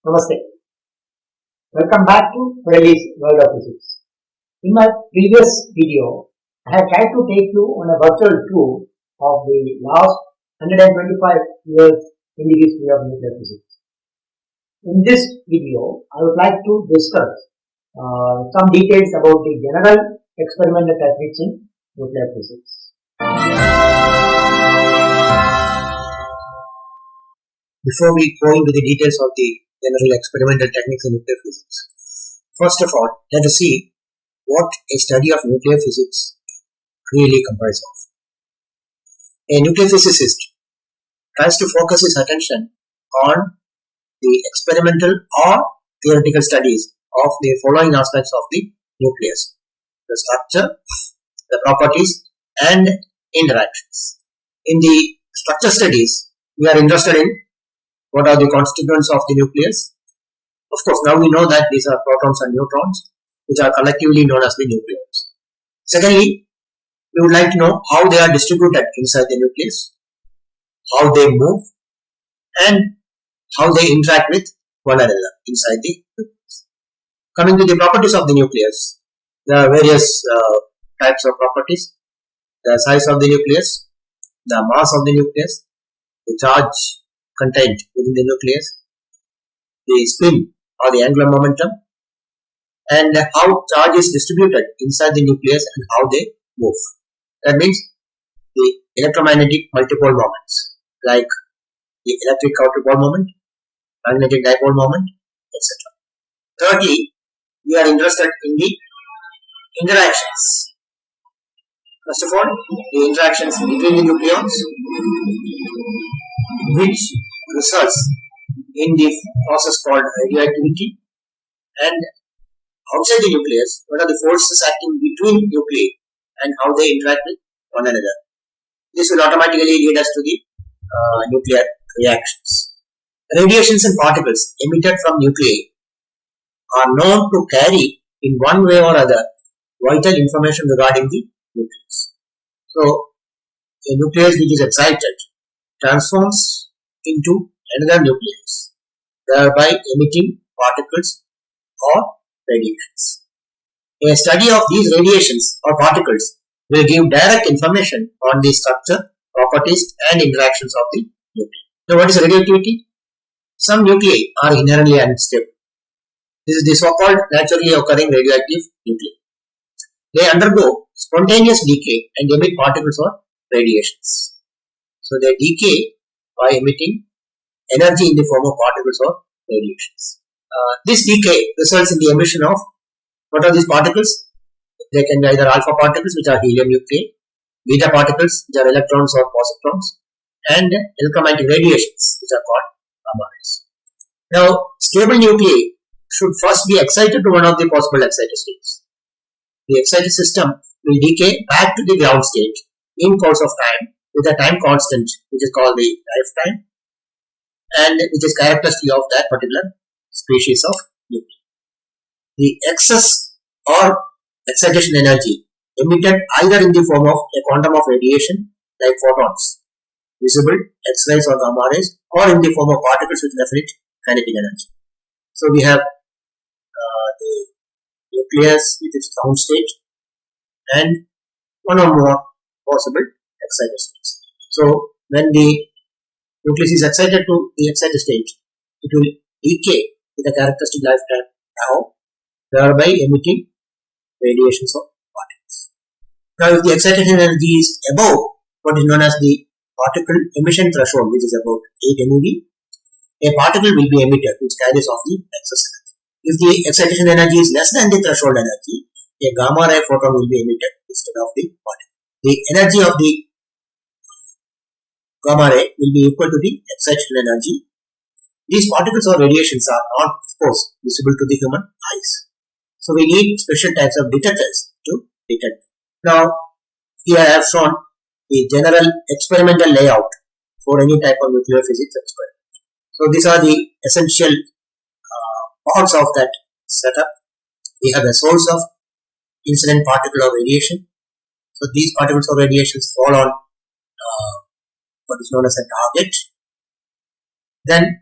Namaste. Welcome back to Freddy's World of Physics. In my previous video, I have tried to take you on a virtual tour of the last 125 years in the history of nuclear physics. In this video, I would like to discuss some details about the general experimental techniques in nuclear physics. Before we go into the details of the general experimental techniques in nuclear physics, first of all, let us see what a study of nuclear physics really comprises of. A nuclear physicist tries to focus his attention on the experimental or theoretical studies of the following aspects of the nucleus: the structure, the properties, and interactions. In the structure studies, we are interested in what are the constituents of the nucleus. Of course, now we know that these are protons and neutrons, which are collectively known as the nucleons. Secondly, we would like to know how they are distributed inside the nucleus, how they move, and how they interact with one another inside the nucleus. Coming to the properties of the nucleus, there are various types of properties: the size of the nucleus, the mass of the nucleus, the charge contained within the nucleus, the spin or the angular momentum, and how charge is distributed inside the nucleus and how they move. That means the electromagnetic multipole moments, like the electric counter-pole moment, magnetic dipole moment, etc. Thirdly, we are interested in the interactions. First of all, the interactions between the nucleons, which results in the process called radioactivity, and outside the nucleus, what are the forces acting between nuclei and how they interact with one another. This will automatically lead us to the nuclear reactions. Radiations and particles emitted from nuclei are known to carry in one way or other vital information regarding the nucleus. So, a nucleus which is excited transforms into another nucleus, thereby emitting particles or radiations. A study of these radiations or particles will give direct information on the structure, properties, and interactions of the nuclei. Now, what is radioactivity? Some nuclei are inherently unstable. This is the so-called naturally occurring radioactive nuclei. They undergo spontaneous decay and emit particles or radiations. So, they decay by emitting energy in the form of particles or radiations. This decay results in the emission of, what are these particles? They can be either alpha particles, which are helium nuclei, beta particles, which are electrons or positrons, and electromagnetic radiations, which are called gamma rays. Now, stable nuclei should first be excited to one of the possible excited states. The excited system will decay back to the ground state in course of time with a time constant, which is called the lifetime, and which is characteristic of that particular species of nuclei. The excess or excitation energy emitted either in the form of a quantum of radiation like photons, visible, X-rays or gamma rays, or in the form of particles with definite kinetic energy. So we have the nucleus with its ground state and one or more possible excited states. So when the nucleus is excited to the excited state, it will decay with a characteristic lifetime tau, thereby emitting radiations of particles. Now, if the excitation energy is above what is known as the particle emission threshold, which is about 8 MeV, a particle will be emitted which carries off the excess energy. If the excitation energy is less than the threshold energy, a gamma ray photon will be emitted instead of the particle. The energy of the gamma ray will be equal to the excitation energy. These particles or radiations are not, of course, visible to the human eyes. So we need special types of detectors to detect. Now, here I have shown the general experimental layout for any type of nuclear physics experiment. So these are the essential parts of that setup. We have a source of incident particle or radiation. So these particles or radiations fall on what is known as a target. Then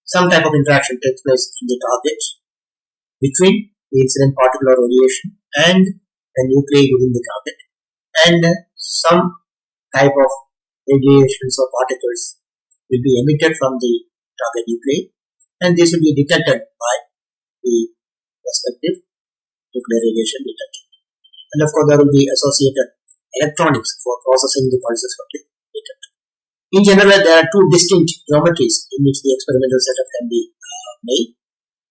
some type of interaction takes place in the target between the incident particle or radiation and the nuclei within the target, and some type of radiations or particles will be emitted from the target nuclei, and this will be detected by the respective nuclear radiation detector. And of course, there will be associated electronics for processing the pulses from the detector. In general, there are two distinct geometries in which the experimental setup can be made.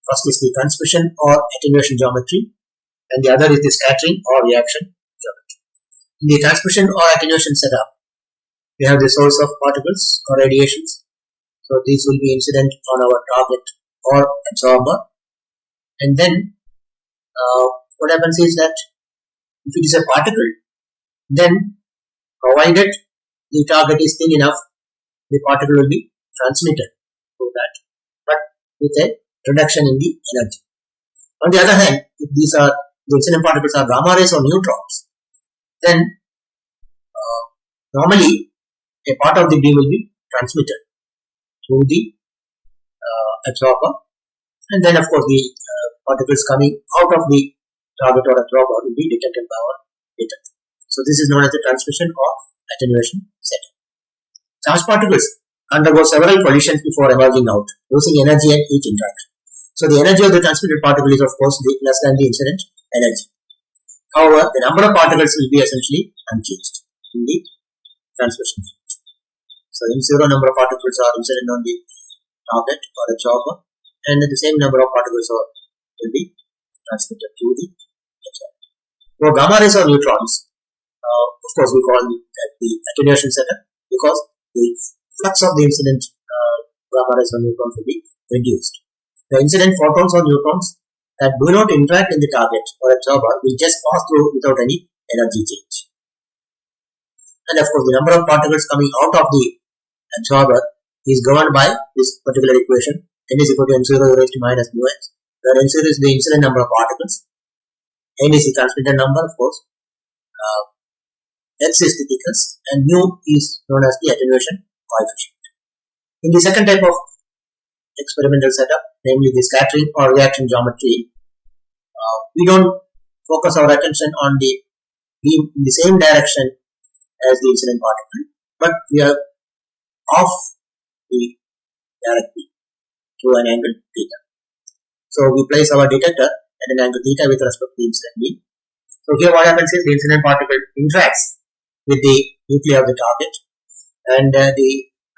First is the transmission or attenuation geometry, and the other is the scattering or reaction geometry. In the transmission or attenuation setup, we have the source of particles or radiations. So these will be incident on our target or absorber. And then what happens is that if it is a particle, then provided the target is thin enough, the particle will be transmitted through that, but with a reduction in the energy. On the other hand, if these are the incident particles are gamma rays or neutrons, then normally a part of the beam will be transmitted through the absorber, and then of course the particles coming out of the target or absorber will be detected by our detector. So this is known as the transmission or attenuation setup. Charged particles undergo several collisions before emerging out, losing energy at each interaction. So the energy of the transmitted particle is of course less than the incident energy. However, the number of particles will be essentially unchanged in the transmission. So in zero number of particles are incident on the target or absorber, and the same number of particles will be transmitted through the absorber. For gamma rays or neutrons, of course we call that the attenuation setup, because the flux of the incident gamma rays or neutrons will be reduced. The incident photons or neutrons that do not interact in the target or absorber will just pass through without any energy change. And of course, the number of particles coming out of the absorber is governed by this particular equation. N is equal to m0 raised to minus mu x, where m0 is the incident number of particles, n is the transmitted number, of course, x is the thickness, and mu is known as the attenuation coefficient. In the second type of experimental setup, namely the scattering or reaction geometry, we don't focus our attention on the beam in the same direction as the incident particle, but we are off the direct beam through an angle theta. So we place our detector at an angle theta with respect to the incident beam. So here what happens is the incident particle interacts with the nuclei of the target, and the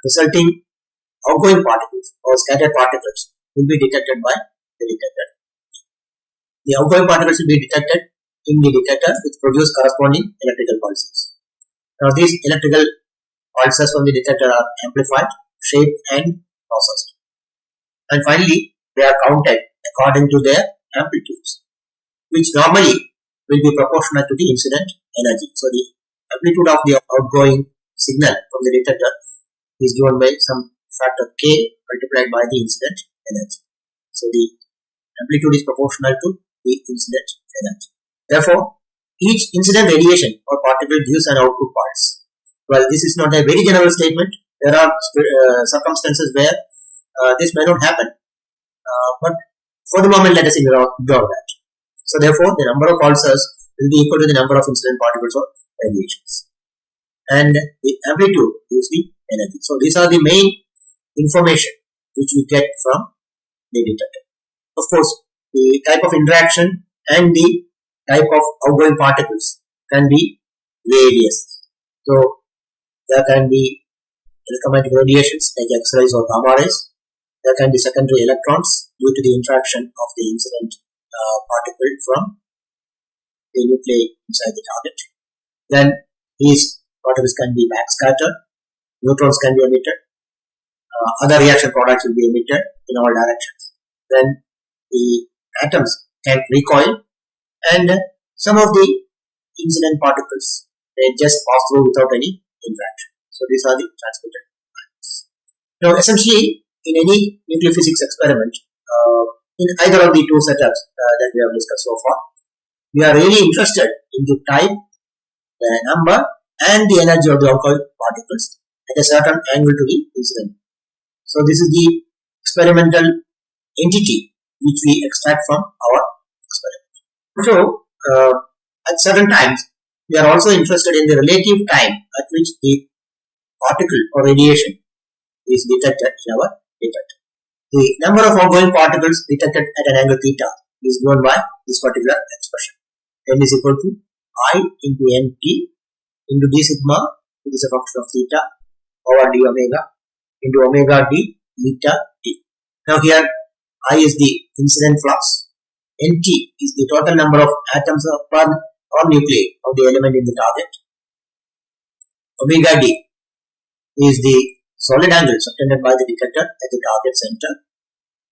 resulting outgoing particles or scattered particles will be detected by the detector. The outgoing particles will be detected in the detector, which produce corresponding electrical pulses. Now these electrical pulses from the detector are amplified, shaped and processed, and finally they are counted according to their amplitudes, which normally will be proportional to the incident energy. So the amplitude of the outgoing signal from the detector is given by some factor k multiplied by the incident energy. So the amplitude is proportional to the incident energy. Therefore, each incident radiation or particle gives an output pulse. Well, this is not a very general statement. There are circumstances where this may not happen, but for the moment let us ignore that. So therefore, the number of pulses will be equal to the number of incident particles or radiations, and the amplitude is the energy. So these are the main information which we get from the detector. Of course, the type of interaction and the type of outgoing particles can be various. So there can be electromagnetic radiations like X-rays or gamma rays. There can be secondary electrons due to the interaction of the incident particle from the nuclei inside the target. Then these particles can be backscattered, neutrons can be emitted, other reaction products will be emitted in all directions. Then the atoms can recoil, and some of the incident particles they just pass through without any interaction. So these are the transmitted particles. Now essentially in any nuclear physics experiment, in either of the two setups that we have discussed so far, we are really interested in the type, the number and the energy of the outgoing particles at a certain angle to the incident. So this is the experimental entity which we extract from our experiment. So, at certain times, we are also interested in the relative time at which the particle or radiation is detected in our detector. The number of outgoing particles detected at an angle theta is given by this particular expression. N is equal to I into nt into d sigma, it is a function of theta, over d omega into omega d theta t. Now here I is the incident flux, nt is the total number of atoms per nuclei of the element in the target, omega d is the solid angle subtended by the detector at the target center,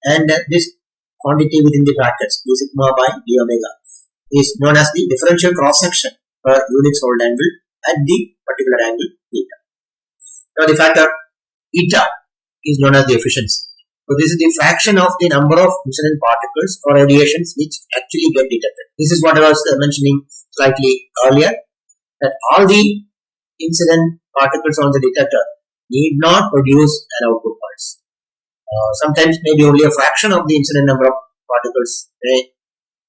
and this quantity within the brackets d sigma by d omega is known as the differential cross section per unit solid angle at the particular angle theta. Now the factor eta is known as the efficiency. So this is the fraction of the number of incident particles or radiations which actually get detected. This is what I was mentioning slightly earlier, that all the incident particles on the detector need not produce an output pulse. Sometimes maybe only a fraction of the incident number of particles may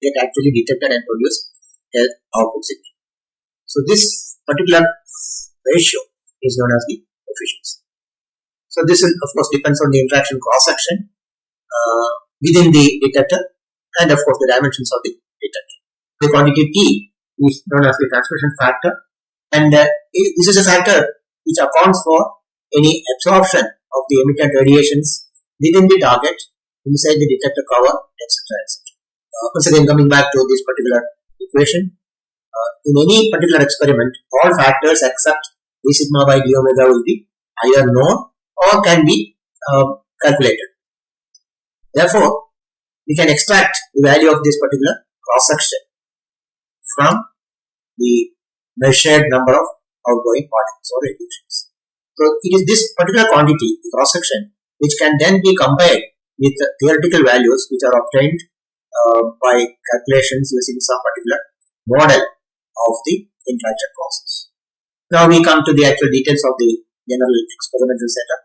get actually detected and produce an output signal. So this particular ratio is known as the efficiency. So this will, of course, depends on the interaction cross section within the detector and of course the dimensions of the detector. The quantity T is known as the transmission factor, and this is a factor which accounts for any absorption of the emitted radiations within the target, inside the detector cover, etc. etc. Once again, coming back to this particular equation, in any particular experiment, all factors except d sigma by d omega will be either known or can be calculated. Therefore, we can extract the value of this particular cross section from the measured number of outgoing particles or radiations. So it is this particular quantity, the cross section, which can then be compared with the theoretical values which are obtained by calculations using some particular model of the interaction process. Now we come to the actual details of the general experimental setup.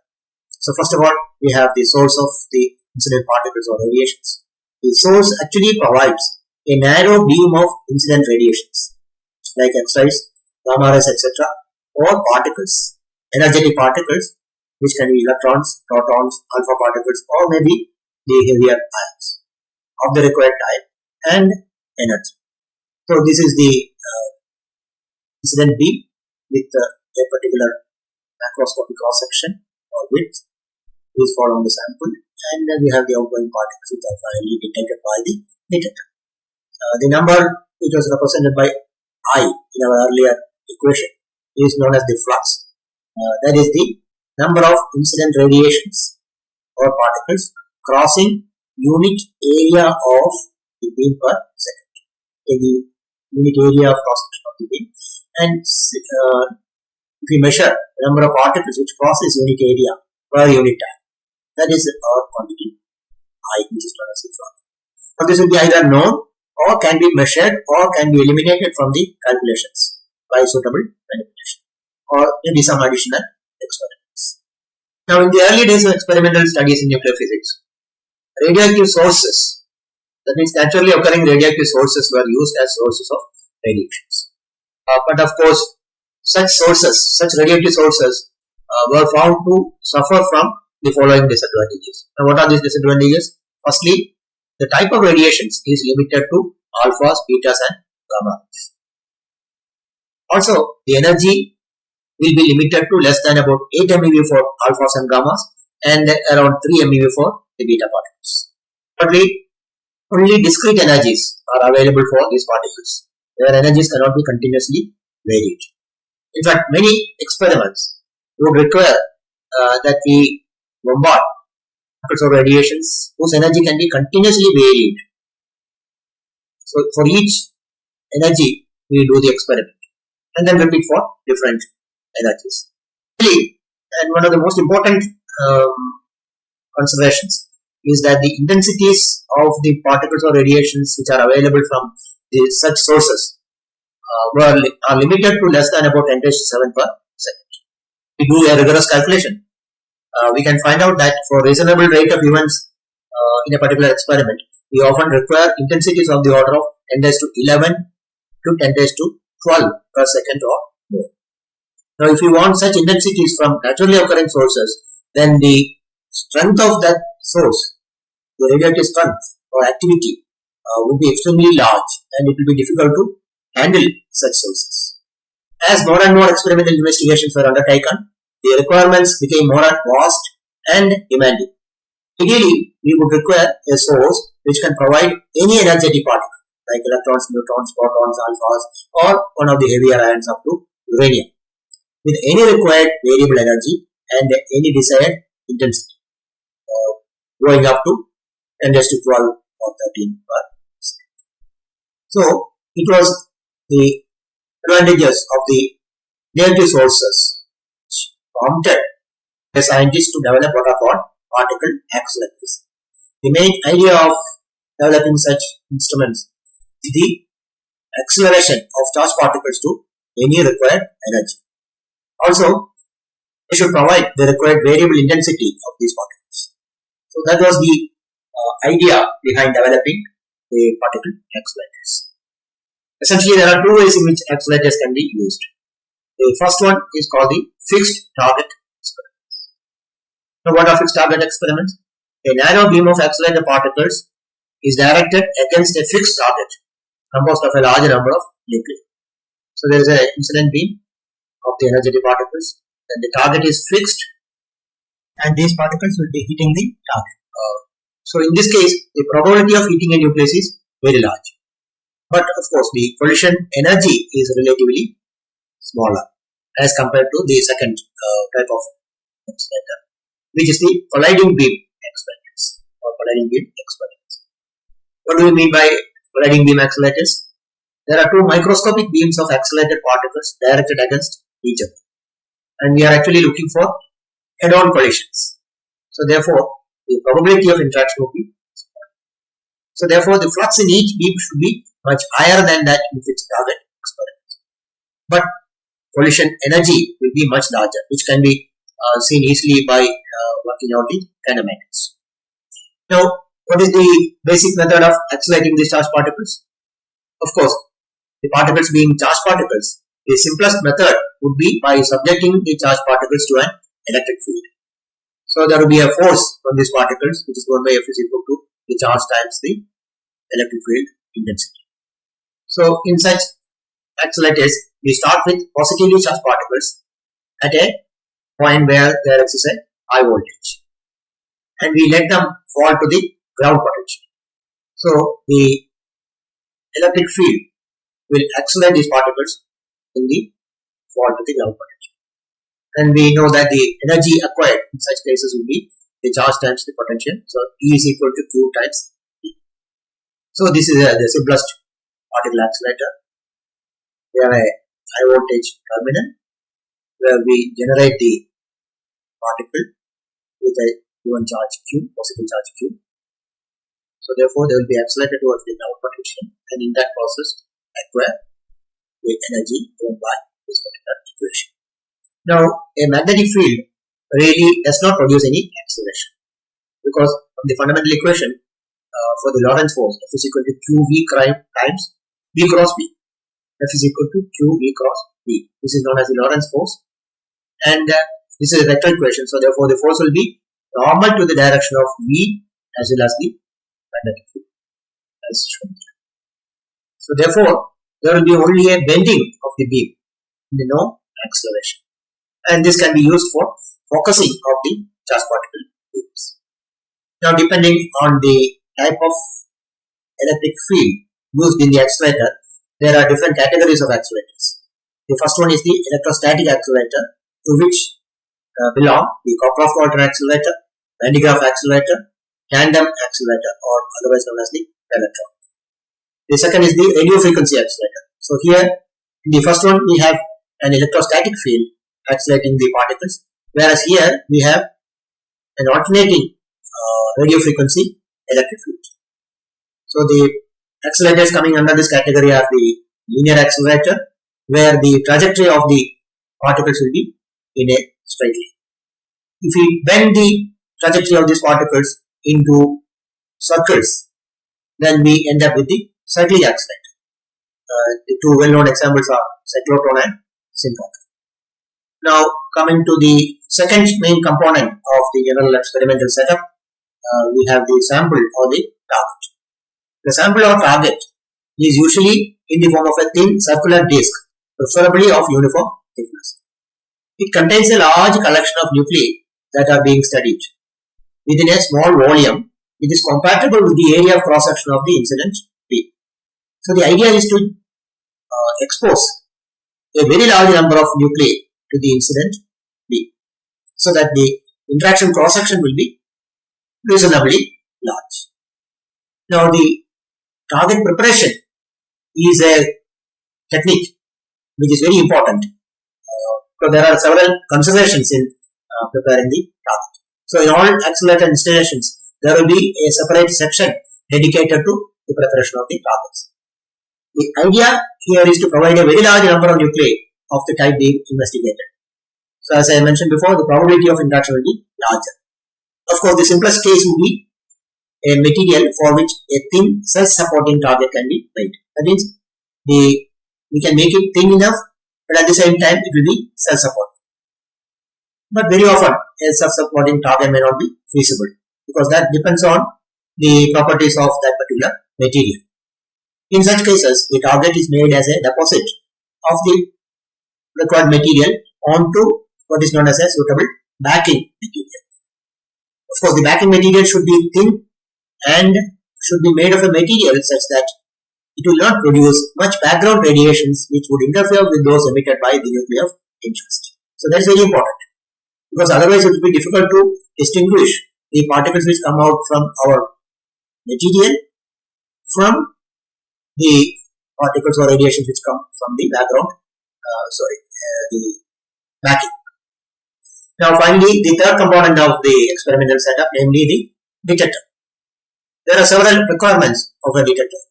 So first of all, we have the source of the incident particles or radiations. The source actually provides a narrow beam of incident radiations like X-rays, gamma rays, etc., or particles, energetic particles, which can be electrons, protons, alpha particles, or maybe the heavier ions of the required type and energy. So this is the incident beam with a particular macroscopic cross section or width is following the sample, and then we have the outgoing particles which are finally detected by the detector. The number which was represented by I in our earlier equation is known as the flux. That is the number of incident radiations or particles crossing unit area of the beam per second. The unit area of cross section of the beam, and if we measure the number of particles which crosses unit area per unit time, that is our quantity I, which is known as the flux. Now this will be either known or can be measured or can be eliminated from the calculations by suitable manipulation or maybe some additional experiments. Now in the early days of experimental studies in nuclear physics, radioactive sources, that means naturally occurring radioactive sources, were used as sources of radiations. But of course, such radioactive sources were found to suffer from the following disadvantages. Now what are these disadvantages? Firstly, the type of radiations is limited to alphas, betas and gamma rays. Also, the energy will be limited to less than about 8 MeV for alphas and gammas and around 3 MeV for the beta particles. Thirdly, only discrete energies are available for these particles. Their energies cannot be continuously varied. In fact, many experiments would require that we bombard particles or radiations whose energy can be continuously varied. So for each energy, we do the experiment and then repeat for different energies. And one of the most important considerations is that the intensities of the particles or radiations which are available from such sources are limited to less than about 10⁷ per second. We do a rigorous calculation we can find out that for reasonable rate of events in a particular experiment, we often require intensities of the order of 10 raised to 11 to 10 raised to 12 per second or more. Now, if you want such intensities from naturally occurring sources, then the strength of that source, the radiative strength or activity, would be extremely large, and it will be difficult to handle such sources. As more and more experimental investigations were undertaken, the requirements became more vast and demanding. Ideally, we would require a source which can provide any energetic particle like electrons, neutrons, protons, alphas, or one of the heavier ions up to uranium, with any required variable energy and any desired intensity, going up to 10 raised to 12 or 13 per second. So, it was the advantages of the negative sources which prompted the scientists to develop what are called particle accelerators. The main idea of developing such instruments is the acceleration of charged particles to any required energy. Also, they should provide the required variable intensity of these particles. So that was the idea behind developing the particle accelerators. Essentially, there are two ways in which accelerators can be used. The first one is called the fixed target experiments. Now, what are fixed target experiments? A narrow beam of accelerated particles is directed against a fixed target composed of a large number of nuclei. So there is an incident beam of the energetic particles, and the target is fixed, and these particles will be hitting the target. So in this case, the probability of hitting a nucleus is very large. But of course, the collision energy is relatively smaller as compared to the second type of accelerator, which is the colliding beam accelerators or colliding beam experiments. What do we mean by colliding beam accelerators? There are two microscopic beams of accelerated particles directed against each other, and we are actually looking for head-on collisions. So therefore, the probability of interaction will be small. So therefore, the flux in each beam should be much higher than that in fixed target experiments. But collision energy will be much larger, which can be seen easily by working out the kinematics. Now, what is the basic method of accelerating these charged particles? Of course, the particles being charged particles, the simplest method would be by subjecting the charged particles to an electric field. So there will be a force from these particles, which is 1 by F is equal to the charge times the electric field intensity. So in such accelerators, we start with positively charged particles at a point where there is a high voltage, and we let them fall to the ground potential. So the electric field will accelerate these particles in the fall to the ground potential. And we know that the energy acquired in such cases will be the charge times the potential. So E is equal to Q times E. So this is the simplest particle accelerator. We have a high voltage terminal where we generate the particle with a given charge Q, positive charge Q. So therefore they will be accelerated towards the ground potential, and in that process acquire the energy given by this particular equation. Now, a magnetic field really does not produce any acceleration, because from the fundamental equation for the Lorentz force, F is equal to QV times V cross B. F is equal to QV cross B. This is known as the Lorentz force, and this is a vector equation. So therefore, the force will be normal to the direction of V as well as the magnetic field, as shown here. So therefore, there will be only a bending of the beam, no acceleration. And this can be used for focusing of the charged particle beams. Now, depending on the type of electric field used in the accelerator, there are different categories of accelerators. The first one is the electrostatic accelerator, to which belong the Cockcroft-Walton accelerator, Van de Graaff accelerator, tandem accelerator, or otherwise known as the electron. The second is the radio frequency accelerator. So here, in the first one, we have an electrostatic field accelerating the particles, whereas here we have an alternating radio frequency electric field. So the accelerators coming under this category are the linear accelerator, where the trajectory of the particles will be in a straight line. if we bend the trajectory of these particles into circles, then we end up with the cyclic accelerator. The two well-known examples are cyclotron and synchrotron. Now, coming to the second main component of the general experimental setup, we have the sample or the target. The sample or target is usually in the form of a thin circular disc, preferably of uniform thickness. It contains a large collection of nuclei that are being studied. Within a small volume, it is compatible with the area of cross-section of the incident beam. So the idea is to expose a very large number of nuclei to the incident beam, so that the interaction cross-section will be reasonably large. Now the target preparation is a technique which is very important, because there are several considerations in preparing the target. So in all accelerator installations, there will be a separate section dedicated to the preparation of the targets. The idea here is to provide a very large number of nuclei of the type being investigated. So as I mentioned before, the probability of interaction will be larger. Of course, the simplest case would be a material for which a thin self-supporting target can be made. That means we can make it thin enough, but at the same time it will be self-supporting. But very often a self-supporting target may not be feasible, because that depends on the properties of that particular material. In such cases, the target is made as a deposit of the required material onto what is known as a suitable backing material. Of course, the backing material should be thin and should be made of a material such that it will not produce much background radiations which would interfere with those emitted by the nuclei of interest. So that is very important, because otherwise it will be difficult to distinguish the particles which come out from our material from the particles or radiations which come from the background, the backing. Now finally, the third component of the experimental setup, namely the detector. There are several requirements of a detector.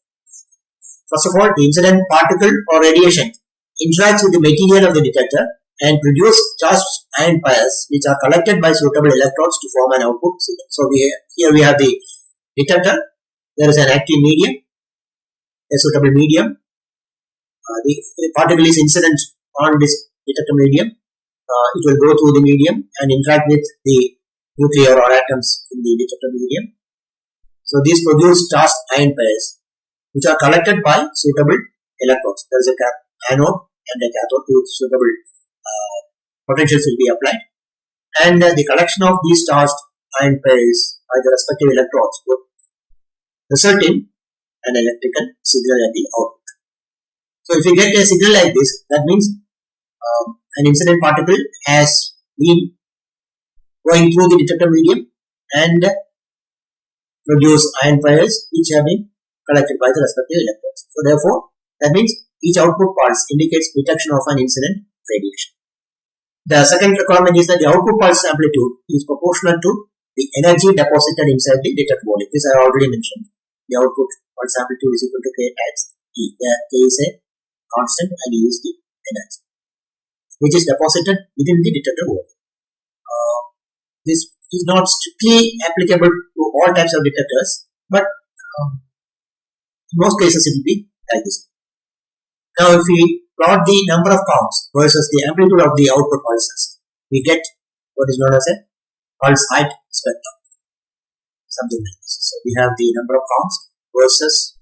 First of all, the incident particle or radiation interacts with the material of the detector and produce charged ion pairs which are collected by suitable electrodes to form an output signal. So here we have the detector. There is an active medium, a suitable medium. The particle is incident on this detector medium. It will go through the medium and interact with the nuclei or atoms in the detector medium. So these produce charged ion pairs which are collected by suitable electrodes. There is a anode and a cathode. Two suitable potentials will be applied, and the collection of these charged ion pairs by the respective electrodes would result in an electrical signal at the output. So if you get a signal like this, that means an incident particle has been going through the detector medium and produce ion pairs which have been collected by the respective electrodes. So therefore, that means each output pulse indicates detection of an incident radiation. The second requirement is that the output pulse amplitude is proportional to the energy deposited inside the detector volume. This I already mentioned. The output pulse amplitude is equal to K times T. Where K is a constant and E is the energy which is deposited within the detector volume. This is not strictly applicable to all types of detectors, but in most cases it will be like this. Now if we plot the number of counts versus the amplitude of the output pulses, we get what is known as a pulse height spectrum, something like this. So we have the number of counts versus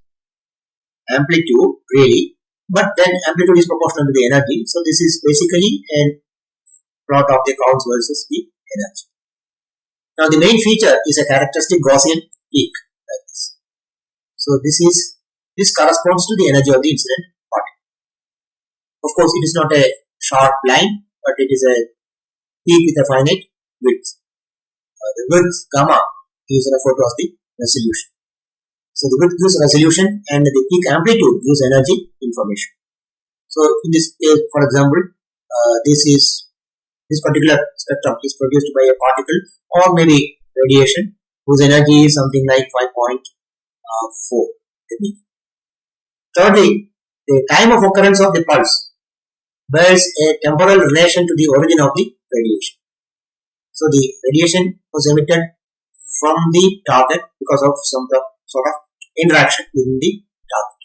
amplitude really, but then amplitude is proportional to the energy. So this is basically a plot of the counts versus the energy. Now the main feature is a characteristic Gaussian peak like this. So this corresponds to the energy of the incident particle. Of course, it is not a sharp line, but it is a peak with a finite width. The width gamma is referred to as the resolution. So the width gives resolution and the peak amplitude gives energy information. So in this case, for example, this particular spectrum is produced by a particle or maybe radiation whose energy is something like 5.4 MeV. Thirdly, the time of occurrence of the pulse bears a temporal relation to the origin of the radiation. So the radiation was emitted from the target because of some sort of interaction within the target.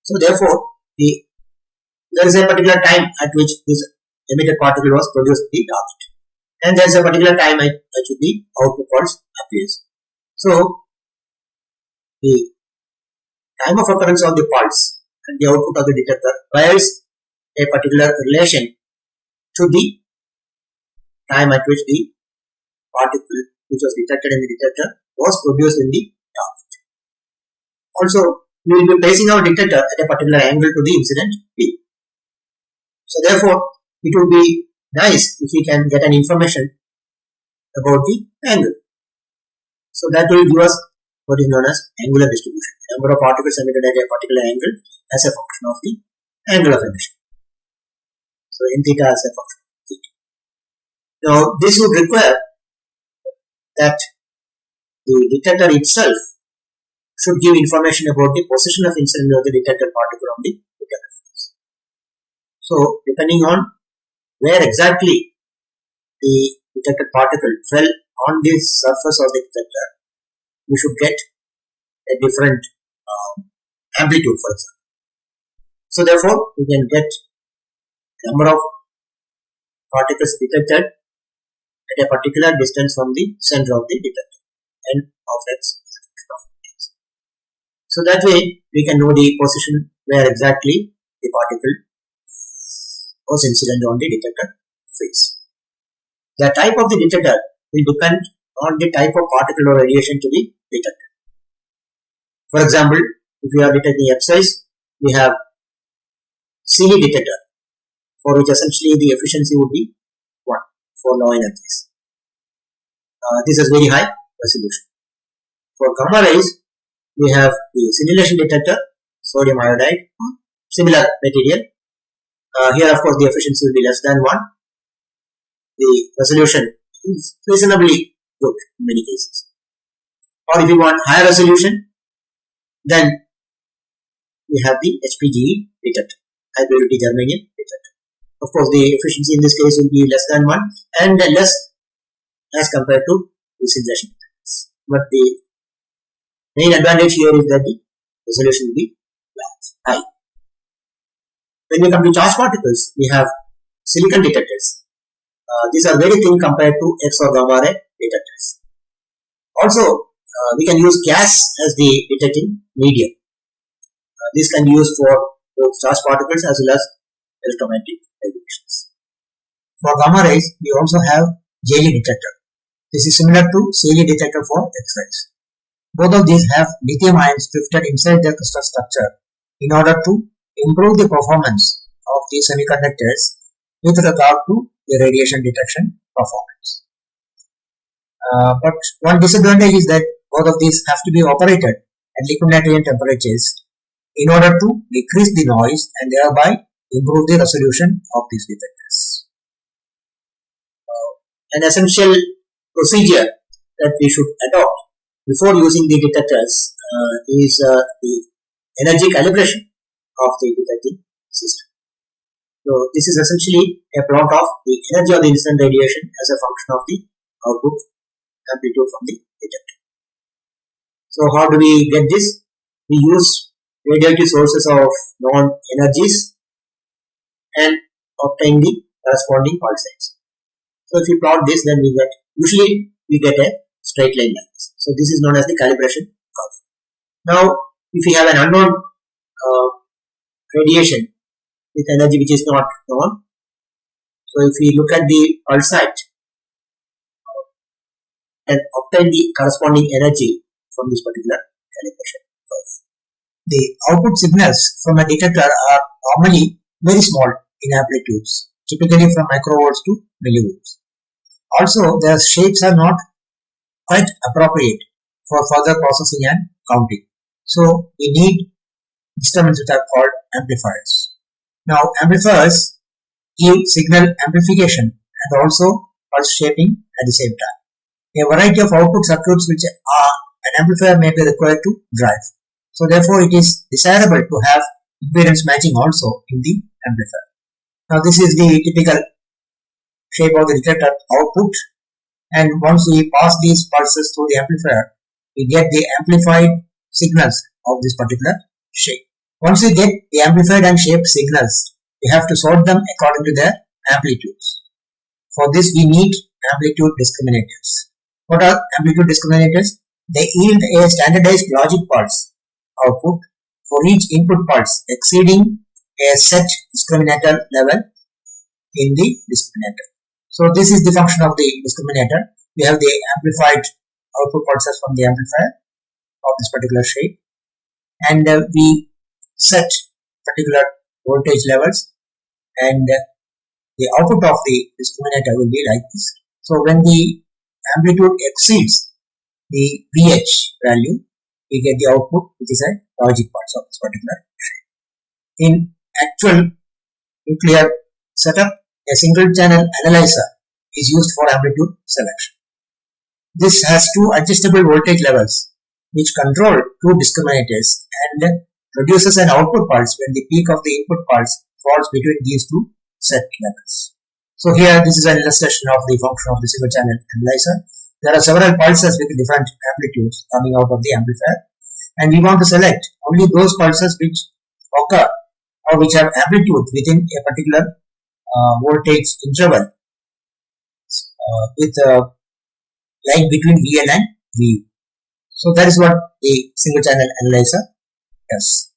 So therefore, there is a particular time at which this emitted particle was produced in the target, and there is a particular time at which the output pulse appears. So the time of occurrence of the pulse and the output of the detector bears a particular relation to the time at which the particle which was detected in the detector was produced in the target. Also, we will be placing our detector at a particular angle to the incident beam. So therefore, it would be nice if we can get an information about the angle. So that will give us what is known as angular distribution. The number of particles emitted at a particular angle as a function of the angle of emission. So n theta as a function of theta. Now this would require that the detector itself should give information about the position of incident of the detected particle on the detector face. So depending on where exactly the detected particle fell on the surface of the detector, we should get a different amplitude, for example. So therefore, we can get number of particles detected at a particular distance from the center of the detector, n of x. So that way, we can know the position where exactly the particle was incident on the detector face. The type of the detector will depend on the type of particle or radiation to be detected. For example, if we are detecting X-rays, we have CD detector, for which essentially the efficiency would be 1 for low energies. This is very high resolution. For gamma rays, we have the simulation detector, sodium iodide, similar material. Here, of course, the efficiency will be less than 1. The resolution is reasonably good in many cases. Or if you want higher resolution, then we have the HPGE detector, high purity germanium detector. Of course, the efficiency in this case will be less than 1 and less as compared to the simulation detectors. But the main advantage here is that the resolution will be high. When we come to charged particles, we have silicon detectors. These are very thin compared to X or gamma ray detectors. Also, we can use gas as the detecting medium. This can be used for both charged particles as well as electromagnetic radiations. For gamma rays, we also have J-Lee detector. This is similar to C-Lee detector for X-rays. Both of these have lithium ions drifted inside their crystal structure in order to improve the performance of the semiconductors with regard to the radiation detection performance. But one disadvantage is that both of these have to be operated at liquid nitrogen temperatures in order to decrease the noise and thereby improve the resolution of these detectors. An essential procedure that we should adopt before using the detectors is the energy calibration of the detecting system. So this is essentially a plot of the energy of the incident radiation as a function of the output amplitude from the detector. So how do we get this? We use radioactive sources of known energies and obtain the corresponding pulse rates. So if we plot this, then usually we get a straight line like this. So this is known as the calibration curve. Now, if we have an unknown radiation with energy which is not known, so if we look at the pulse height and obtain the corresponding energy from this particular calibration curve. The output signals from a detector are normally very small in amplitudes, typically from microvolts to millivolts. Also, their shapes are not quite appropriate for further processing and counting. So, we need instruments which are called amplifiers. Now, amplifiers give signal amplification and also pulse shaping at the same time. A variety of output circuits which an amplifier may be required to drive. So, therefore, it is desirable to have impedance matching also in the amplifier. Now, this is the typical shape of the detector output and once we pass these pulses through the amplifier, we get the amplified signals of this particular shape. Once we get the amplified and shaped signals, we have to sort them according to their amplitudes. For this, we need amplitude discriminators. What are amplitude discriminators? They yield a standardized logic pulse output for each input pulse exceeding a set discriminator level in the discriminator. So this is the function of the discriminator. We have the amplified output pulses from the amplifier of this particular shape, and we set particular voltage levels, and the output of the discriminator will be like this. So when the amplitude exceeds the VH value, we get the output, which is a logic pulse of this particular shape. In actual nuclear setup, a single channel analyzer is used for amplitude selection. This has two adjustable voltage levels which control two discriminators and produces an output pulse when the peak of the input pulse falls between these two set levels. So here this is an illustration of the function of the single channel analyzer. There are several pulses with different amplitudes coming out of the amplifier, and we want to select only those pulses which occur or which have amplitude within a particular voltage interval with line between VL and V. So that is what the single channel analyzer does.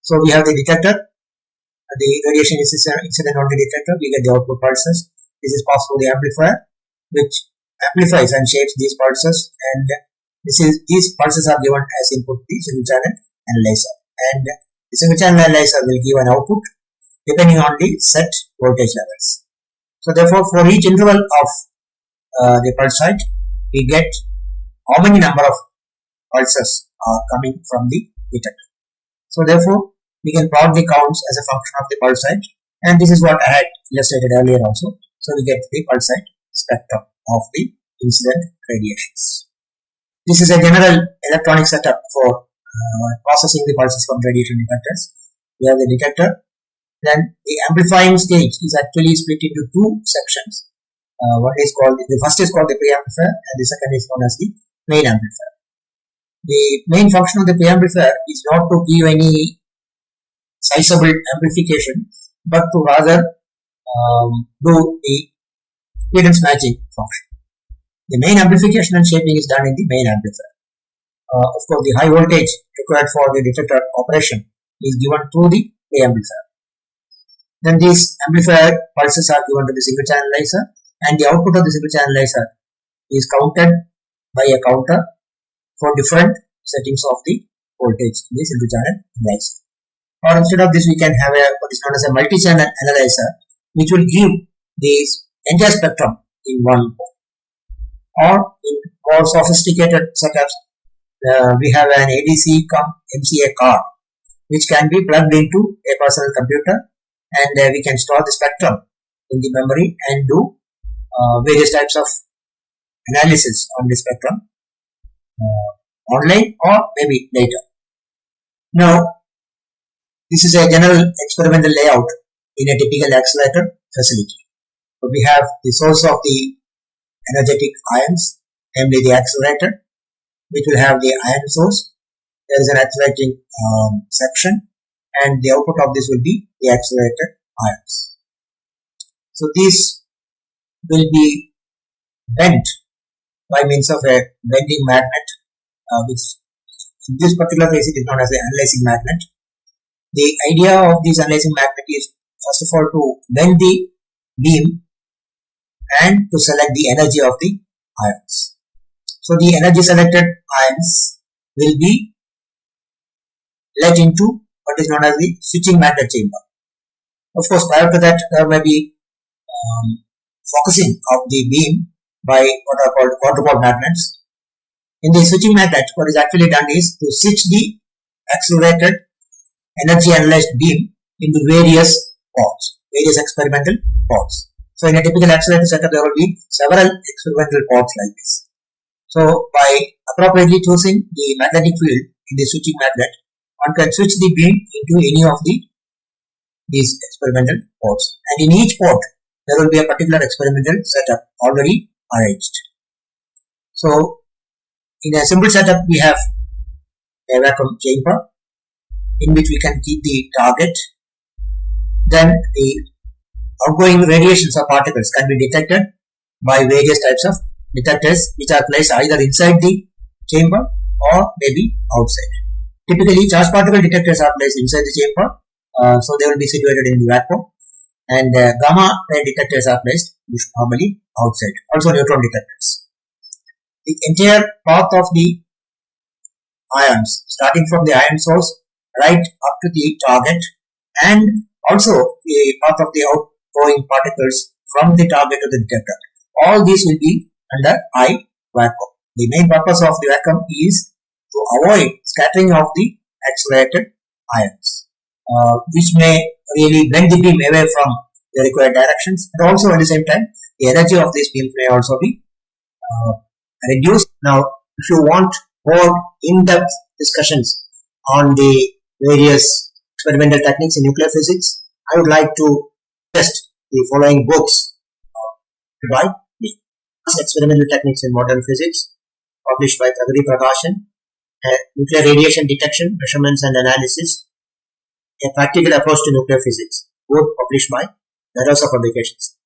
So we have the detector, the radiation incident on the detector, we get the output pulses. This is passed through the amplifier, which amplifies and shapes these pulses, and these pulses are given as input to the single channel analyzer, and the single channel analyzer will give an output depending on the set voltage levels. So therefore, for each interval of the pulse height, we get how many number of pulses are coming from the detector. So therefore, we can plot the counts as a function of the pulse height, and this is what I had illustrated earlier also. So we get the pulse height spectrum of the incident radiations. This is a general electronic setup for processing the pulses from radiation detectors. We have the detector, then the amplifying stage is actually split into two sections. The first is called the preamplifier, and the second is known as the main amplifier. The main function of the preamplifier is not to give any sizable amplification, but to rather do the impedance matching function. The main amplification and shaping is done in the main amplifier. Of course, the high voltage required for the detector operation is given through the preamplifier. Then these amplifier pulses are given to the single channel analyzer, and the output of the single channel analyzer is counted by a counter for different settings of the voltage in the single channel analyzer. Or instead of this, we can have what is known as a multi-channel analyzer, which will give this entire spectrum in one port. Or in more sophisticated setups, we have an ADC MCA card, which can be plugged into a personal computer, and we can store the spectrum in the memory and do various types of analysis on the spectrum online or maybe later. Now, this is a general experimental layout in a typical accelerator facility. So we have the source of the energetic ions, namely the accelerator, which will have the ion source. There is an accelerating section, and the output of this will be the accelerated ions. So these will be bent by means of a bending magnet, which in this particular case it is known as the analyzing magnet. The idea of this analyzing magnet is first of all to bend the beam and to select the energy of the ions. So the energy selected ions will be let into what is known as the switching magnet chamber. Of course, prior to that, there may be focusing of the beam by what are called quadrupole magnets. In the switching magnet, what is actually done is to switch the accelerated energy analyzed beam into various pods, various experimental pods. So in a typical accelerator setup, there will be several experimental pods like this. So by appropriately choosing the magnetic field in the switching magnet, one can switch the beam into any of these experimental pods, and in each pod there will be a particular experimental setup already arranged. So in a simple setup, we have a vacuum chamber in which we can keep the target. Then the outgoing radiations or particles can be detected by various types of detectors which are placed either inside the chamber or maybe outside. Typically, charge particle detectors are placed inside the chamber, so they will be situated in the vacuum, and gamma ray detectors are placed normally outside, also neutron detectors. The entire path of the ions, starting from the ion source right up to the target, and also the path of the outgoing particles from the target to the detector. All these will be under I vacuum. The main purpose of the vacuum is to avoid scattering of the accelerated ions, which may really bend the beam away from the required directions, and also at the same time the energy of this beam may also be reduced. Now, if you want more in-depth discussions on the various experimental techniques in nuclear physics, I would like to suggest the following books by the Experimental Techniques in Modern Physics, published by Pragati Prakashan, Nuclear Radiation Detection, Measurements and Analysis, A Practical Approach to Nuclear Physics, both published by Narosa Publications.